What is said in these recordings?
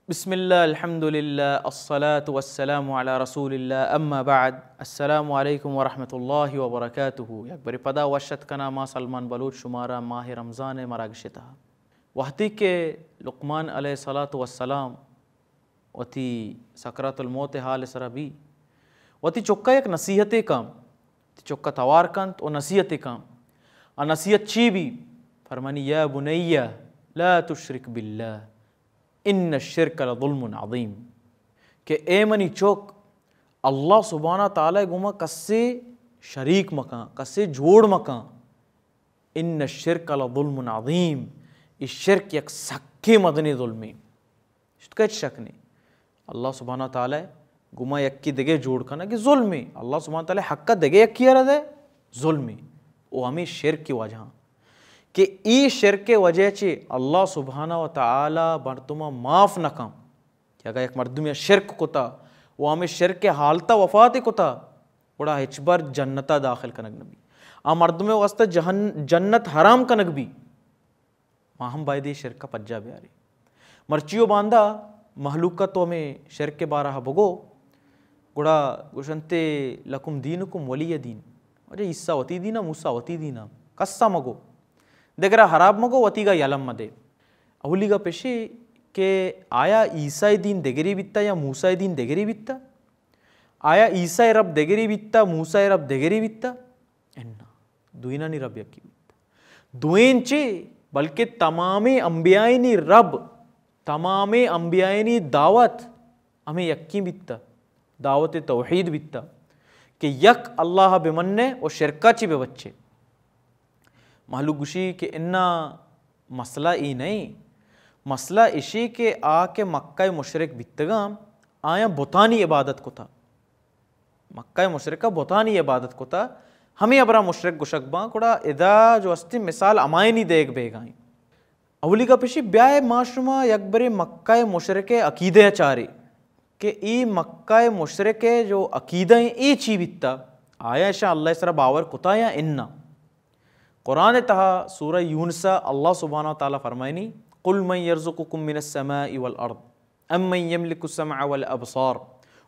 बिस्मिल्लाह अल्हम्दुलिल्लाह अस्सलातु वस्सलामु अला रसूलिल्लाह अम्मा बाद अस्सलामु अलैकुम वरहमतुल्लाहि वबरकातुहु यकबरी पदा वशत कना मा सलमान बलूच शुमारा माह रमज़ान मरागशिता वहती के लुक़मान अलैहिस्सलातु वस्सलाम वती सकरातुल मौत हाल सरबी वती चोक्का एक नसीहत काम चोक्का तवार कंत और नसीहत काम आ नसीहत ची भी फरमानी या बुनैया ला तुश्रिक बिल्लाह इन्न शिर्क लज़ुल्मुन अज़ीम के ए मनी चौक अल्लाह सुब्हाना ताला गुमा कस्से शरीक मका कस्से जोड़ मका इन्न शिर्क लज़ुल्मुन अज़ीम इस शिर्क यक सक्के मदनी ज़ुल्मी इसका शक नहीं अल्लाह सुब्हाना ताला गुमा यक्की दगे जोड़ कना कि ज़ुल्मी अल्लाह सुब्हाना ताला हक्का दगे यक्की रदे ज़ुल्मी वो हमें शिर्क की वजह कि ई शिर्क के वजह से अल्लाह सुब्हाना व ताला मर्दुमा माफ़ न कम कि अगर एक मर्दुम या शिर्क कोता वो हमें शिर्क के हालता वफात कोता बड़ा हिचबर जन्नता दाखिल कनक नबी आ मर्दुम वास्ता जन्नत हराम कनक भी माहम बायदे शिर्क का पज्जा ब्यारे मर्चियो बांधा महलूक का तो हमें शिर्क के बारह बगो गुड़ा गुशंते लकुम दीनुकुम वलिय दीन अरे ईसा वती दीना मूसा वती दीना कस्सा मगो देखरा हराब मगो वतीगा यलम मदे अहुलीगा पेशे के आया ईसाई दीन देगरी बित्ता या मूसाई दीन देगरी बित्ता आया ईसाई रब देगरी बित्ता मूसाई रब देगरी बित्ता एन्ना दुईना नी रब यकी बित्ता दुएंचे बल्कि तमामे अंबियाइनी रब तमामे अंबियाइनी दावत हमें यक्की बित्ता दावत तौहीद बित्ता कि यक अल्लाह बेमन्ने और शिरका ची बे बच्चे मालूम गुशी के इन्ना मसला ही नहीं मसला इसी के आके मक्का मुशरिक बित्तगाम आया बुतानी इबादत को था मक्का मुशरिका बुतानी इबादत को था हमें अबरा मुशरिक गुशकबा कुड़ा इदा जो अस्ति मिसाल अमायनी देख बेगाई अवली का पेशी ब्याह माशरुमा यकबरे मक्का मुशरिके अकीदे चारे के ई मक्का मुशरिके जो अकीदा ई ची बित्ता आया शाह अल्लाह सरा बावर कुता या इन्ना कुरान तहा सूरह यूनुसा अल्लाह सुब्हाना व तआला फरमायनी कुल मन यर्ज़ुकुकुम मिनस समाई वल अर्द अम्मन यमलिकु सम्अ वल अबसार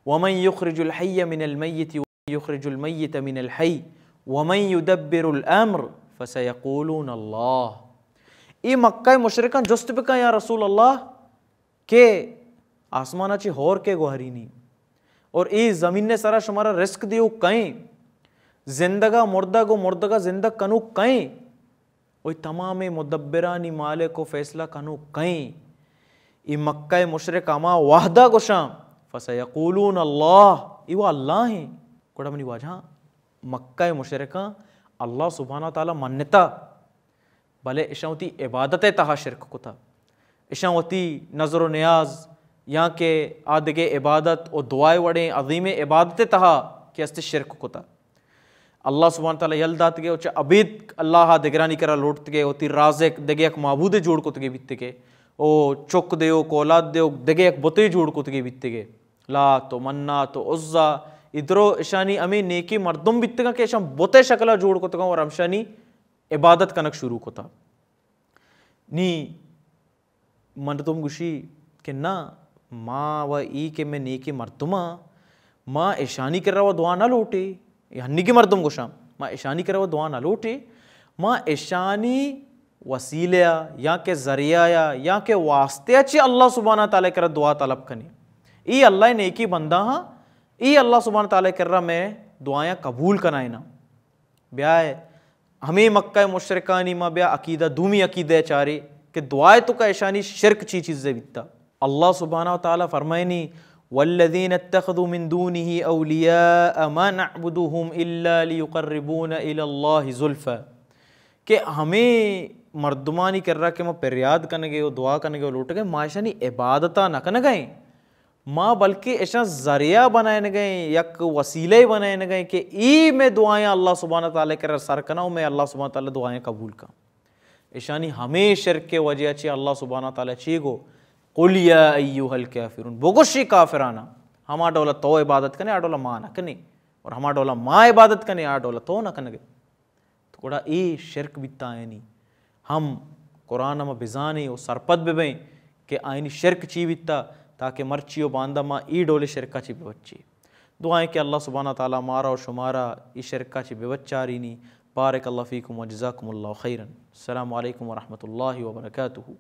वमन युखरिजुल हय्य मिनल मय्यिति व युखरिजुल मय्यित मिनल हय्य वमन युदब्बिरुल अम्र फसयक़ूलून अल्लाह ई मक्का मुशरिकान जुस्त बिका या रसूल अल्लाह के आसमानाची होर के गोहरीनी और ई ज़मीन ने सारा शुमारा रिस्क दियो कहीं जिंदगा मुर्दगा जिंदग कनु कहीं वही तमाम मुदब्बिरानी माले को फैसला कनु कहीं ई मक्का मुशरिक अमा वाहदा गोशाम फसयक़ूलून अल्लाह ई वो अल्लाह हैं कोड़ा मनी वाजहा मक्का मुशरिका अल्लाह सुब्हाना ताला मन्नता भले इशावती इबादत तहा शिरक को था इशावती नज़र नियाज यहाँ के आदगे इबादत और दुआए वड़े अजीम इबादत तहा के अस्ते शिरक को था अल्लाह सुब्हाना ताला यल दात गे उच्च अबीद अल्लाह दिगरानी करा लौट गे होती राज़िक देगे एक माबूदे जोड़ को तगे बित्ते के ओ चुक देओ कोलाद देओ देगे एक बुते जोड़ को तगे बित्ते के ला तो मन्ना तो उज़्ज़ा इधरो इशानी अमी नेकी मर्दुम बित्ते का के इशा बुते शक्ला जोड़ को तगा और अमशानी इबादत कनक शुरू को था नी मर्दुम गुशी के ना माँ व ई के मैं नेकी मर्दुमा माँ इशानी कर रहा वो दुआ ना लौटे हन्नी के मर्दम गोशाम माँ ईशानी करे वो दुआ ना लौटे माँ ईशानी वसीलिया या के ज़रिया या के वास्ते अच्छी अल्लाह सुब्हाना ताला कर दुआ तलब कनी ई अल्लाह ने एक ही बंदा हाँ ई अल्लाह सुब्हाना ताला कर रहा मैं दुआयां कबूल कनाए ना ब्याह हमें मक्का मुशरिकानी माँ ब्याह अकीदा दूमी अकीदा चारे कि दुआए तो का ईशानी शिरक ची चीज़ें बिता अल्लाह सुब्हाना ताला फरमायनी वल्लज़ीन इत्तख़ज़ू मिन दूनिही औलिया मा नअबुदुहुम इल्ला लियुक़र्रिबूना इलल्लाहि ज़ुल्फ़ा कि हमें मर्दुमानी कर रहा कि मैं फरियाद करने गए दुआ करने गए लौट गए माशानी इबादता न करने गए माँ बल्कि ऐसा ज़रिया बनाए गए यक वसीले बनाए गए कि ई में दुआएं अल्लाह सुब्हाना ताला कर सर कना मैं अल्लाह सुब्हाना ताला दुआएं कबूल का ऐशानी हमें शिरक के वजह से अल्लाह सुब्हाना ताला चीगो कुल या अय्युहल काफिरून बोगोशी काफिराना हमा डोला तो इबादत कने आ डोला माँ न कने और हमा डोला माँ इबादत कने आ डोला तो न कने तो कोड़ा ए शिरक बित्ता आयनी हम कुरान में बिजानी और सरपद बेबें के आयनी शिरक ची बित्ता ताकि मर्चियो बांदा मा ई डोले शिरका ची बेवच्ची। दुआएं कि अल्लाह सुब्हाना ताला मारा और शुमारा ई शिरका ची बेवच्चारीनी। बारक अल्लाह फ़ीकुम व जज़ाकुमुल्लाहु खैरन। अस्सलामु अलैकुम व रहमतुल्लाहि व बरकातुहू।